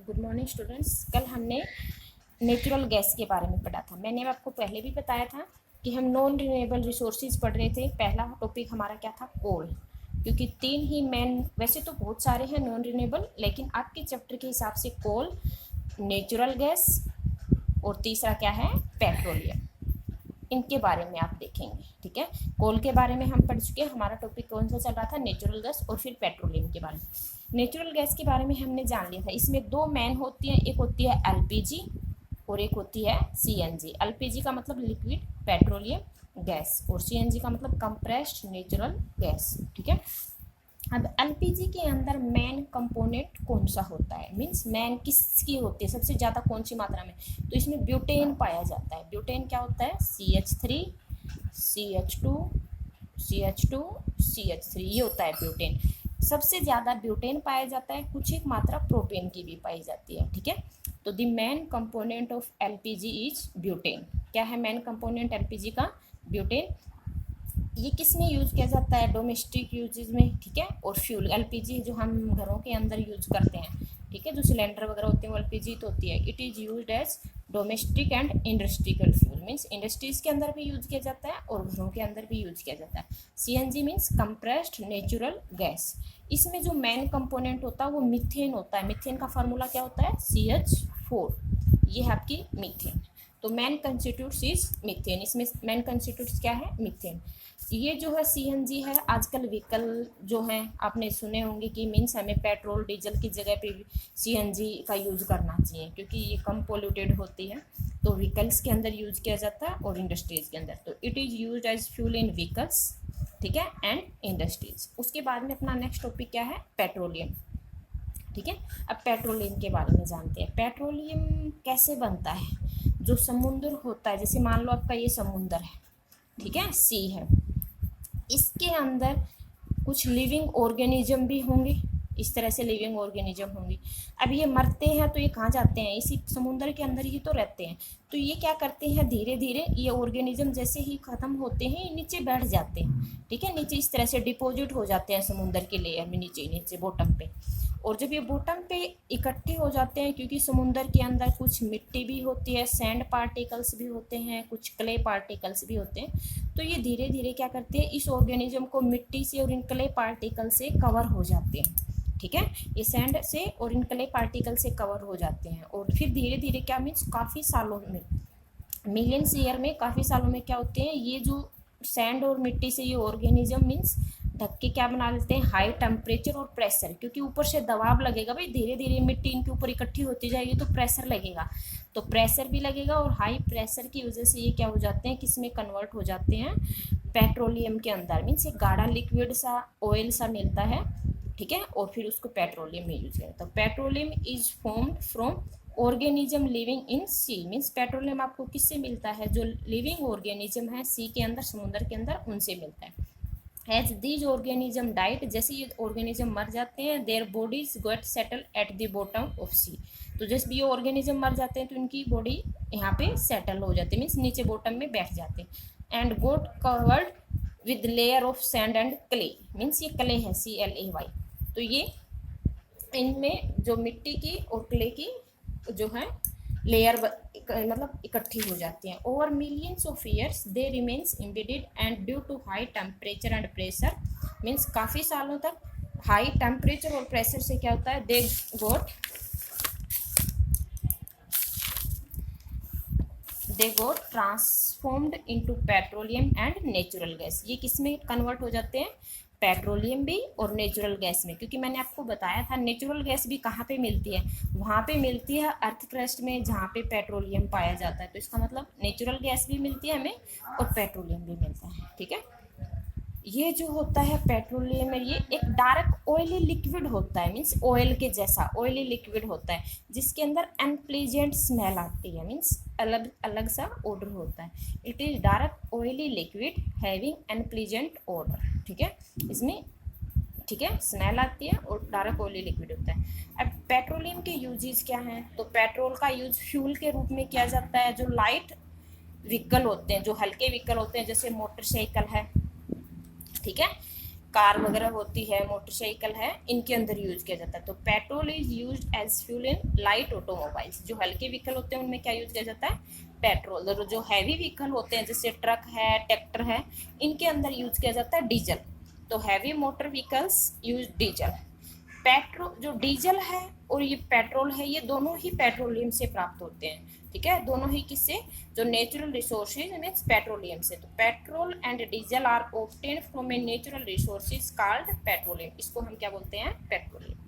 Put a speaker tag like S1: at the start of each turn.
S1: Good morning students. कल हमने natural gas के बारे में पढ़ा था। मैंने आपको पहले भी बताया था कि हम नॉन रिन्यूएबल रिसोर्सेज पढ़ रहे थे। पहला टॉपिक हमारा क्या था? कोल। क्योंकि तीन ही मेन, वैसे तो बहुत सारे हैं नॉन रिन्यूएबल, लेकिन आपके चैप्टर के हिसाब से कोल, नेचुरल गैस और तीसरा क्या है? पेट्रोलियम। इनके बारे में आप देखेंगे। ठीक है, कोल के बारे में हम पढ़ चुके हैं। हमारा टॉपिक कौन सा चल रहा था? Natural gas. और फिर पेट्रोलियम के बारे में। नेचुरल गैस के बारे में हमने जान लिया था। इसमें दो मेन होती हैं, एक होती है एलपीजी और एक होती है सीएनजी। एलपीजी का मतलब लिक्विड पेट्रोलियम गैस और सीएनजी का मतलब कंप्रेस्ड नेचुरल गैस। ठीक है, अब एलपीजी के अंदर मेन कंपोनेंट कौन सा होता है? मीन्स मेन किसकी होती है सबसे ज़्यादा, कौन सी मात्रा में? तो इसमें ब्यूटेन पाया जाता है। ब्यूटेन क्या होता है? CH3 CH2 CH2 CH3, ये होता है ब्यूटेन। सबसे ज़्यादा ब्यूटेन पाया जाता है, कुछ एक मात्रा प्रोपेन की भी पाई जाती है। ठीक है, तो the main component of LPG is butane. क्या है मेन कंपोनेंट एलपीजी का? ब्यूटेन। ये किस में यूज़ किया जाता है? डोमेस्टिक यूजेज में। ठीक है, और फ्यूल एलपीजी जो हम घरों के अंदर यूज करते हैं, ठीक है, जो सिलेंडर वगैरह होते हैं वो एलपीजी तो होती है। It is used as domestic and industrial fuel. Means industries के अंदर भी यूज किया जाता है और घरों के अंदर भी यूज किया जाता है। CNG means compressed natural gas. इसमें जो मेन कंपोनेंट होता है वो मीथेन होता है। मीथेन का फार्मूला क्या होता है? CH4। ये है आपकी मीथेन। तो मेन कंस्टिट्यूट्स इज मीथेन। इसमें मेन कंस्टिट्यूट्स क्या है? मीथेन। ये जो है सीएनजी है। आजकल व्हीकल जो हैं आपने सुने होंगे कि मीन्स हमें पेट्रोल डीजल की जगह पे सीएनजी का यूज़ करना चाहिए क्योंकि ये कम पोल्यूटेड होती है। तो व्हीकल्स के अंदर यूज़ किया जाता है और इंडस्ट्रीज़ के अंदर। तो it is use as fuel in vehicles, ठीक है, एंड इंडस्ट्रीज। उसके बाद में अपना नेक्स्ट टॉपिक क्या है? पेट्रोलियम। ठीक है, अब पेट्रोलियम के बारे में जानते हैं। पेट्रोलियम कैसे बनता है? जो समुद्र होता है, जैसे मान लो आपका ये समुद्र है, ठीक है, सी है, इसके अंदर कुछ लिविंग ऑर्गेनिज्म भी होंगे। इस तरह से लिविंग ऑर्गेनिज्म होंगे। अब ये मरते हैं तो ये कहाँ जाते हैं? इसी समुद्र के अंदर ही तो रहते हैं। तो ये क्या करते हैं? धीरे धीरे ये ऑर्गेनिज्म जैसे ही ख़त्म होते हैं ये नीचे बैठ जाते हैं। ठीक है, नीचे इस तरह से डिपॉजिट हो जाते हैं समुद्र के लेयर में, नीचे नीचे बॉटम पे। और जब ये बॉटम पे इकट्ठे हो जाते हैं, क्योंकि समुद्र के अंदर कुछ मिट्टी भी होती है, सैंड पार्टिकल्स भी होते हैं, कुछ क्ले पार्टिकल्स भी होते हैं, तो ये धीरे धीरे क्या करते हैं? इस ऑर्गेनिज्म को मिट्टी से और इन क्ले पार्टिकल से कवर हो जाते हैं। ठीक है, ये सैंड से और इन क्ले पार्टिकल से कवर हो जाते हैं। और फिर धीरे धीरे क्या मीन्स काफ़ी सालों में, मिलियंस ईयर में, काफ़ी सालों में क्या होते हैं? ये जो सैंड और मिट्टी से ये ऑर्गेनिज्म मीन्स ढक के क्या बना लेते हैं? हाई टेम्परेचर और प्रेशर। क्योंकि ऊपर से दबाव लगेगा भाई, धीरे धीरे मिट्टी इनके ऊपर इकट्ठी होती जाएगी तो प्रेशर लगेगा। तो प्रेशर भी लगेगा और हाई प्रेशर की वजह से ये क्या हो जाते हैं? किस में कन्वर्ट हो जाते हैं? पेट्रोलियम के अंदर। मीन्स एक गाढ़ा लिक्विड सा ऑयल सा मिलता है, ठीक है, और फिर उसको पेट्रोलियम में यूज किया जाता है। Petroleum is formed from organism living in sea. Means petroleum आपको किससे मिलता है? जो लिविंग ऑर्गेनिज्म है सी के अंदर, समुद्र के अंदर, उनसे मिलता है। एज दीज ऑर्गेनिज्म डाइट, जैसे ये ऑर्गेनिज्म मर जाते हैं, their bodies get settle at the bottom of sea. तो जैसे भी ये ऑर्गेनिज्म मर जाते हैं तो इनकी बॉडी यहाँ पे सेटल हो जाती है, मीन्स नीचे बॉटम में बैठ जाते हैं। And got covered with layer of sand and clay. Means ये क्ले है, CLAY। तो ये इनमें जो मिट्टी की और क्ले की जो है लेयर मतलब इकट्ठी हो जाती हैं। Over millions of years they remains embedded and due to high temperature and pressure. Means काफ़ी सालों तक हाई टेम्परेचर और प्रेशर से क्या होता है? They got transformed into petroleum and natural gas. ये किस में कन्वर्ट हो जाते हैं? पेट्रोलियम भी और नेचुरल गैस में। क्योंकि मैंने आपको बताया था नेचुरल गैस भी कहाँ पे मिलती है? वहाँ पे मिलती है अर्थ क्रस्ट में, जहाँ पे पेट्रोलियम पाया जाता है। तो इसका मतलब नेचुरल गैस भी मिलती है हमें और पेट्रोलियम भी मिलता है। ठीक है, ये जो होता है पेट्रोलियम में, ये एक डार्क ऑयली लिक्विड होता है। मीन्स ऑयल के जैसा ऑयली लिक्विड होता है, जिसके अंदर अनप्लीजेंट स्मेल आती है। मीन्स अलग अलग सा ऑर्डर होता है। It is dark oily liquid having unpleasant order. ठीक है, इसमें, ठीक है, स्मेल आती है और डार्क ऑयली लिक्विड होता है। अब पेट्रोलियम के यूजेस क्या हैं? तो पेट्रोल का यूज फ्यूल के रूप में किया जाता है। जो लाइट व्हीकल होते हैं, जो हल्के व्हीकल होते हैं, जैसे मोटरसाइकिल है, ठीक है, कार वगैरह होती है, मोटरसाइकिल है, इनके अंदर यूज किया जाता है। तो petrol is used as fuel in light automobiles. जो हल्के व्हीकल होते हैं उनमें क्या यूज किया जाता है? पेट्रोल। और जो हैवी व्हीकल होते हैं जैसे ट्रक है, ट्रैक्टर है, इनके अंदर यूज किया जाता है डीजल। तो heavy motor vehicles use diesel. Petrol, जो डीजल है और ये पेट्रोल है, ये दोनों ही पेट्रोलियम से प्राप्त होते हैं। ठीक है, दोनों ही किससे? जो नेचुरल रिसोर्सेज मीन्स पेट्रोलियम से। तो petrol and diesel are obtained from a natural resources called petroleum. इसको हम क्या बोलते हैं? पेट्रोलियम।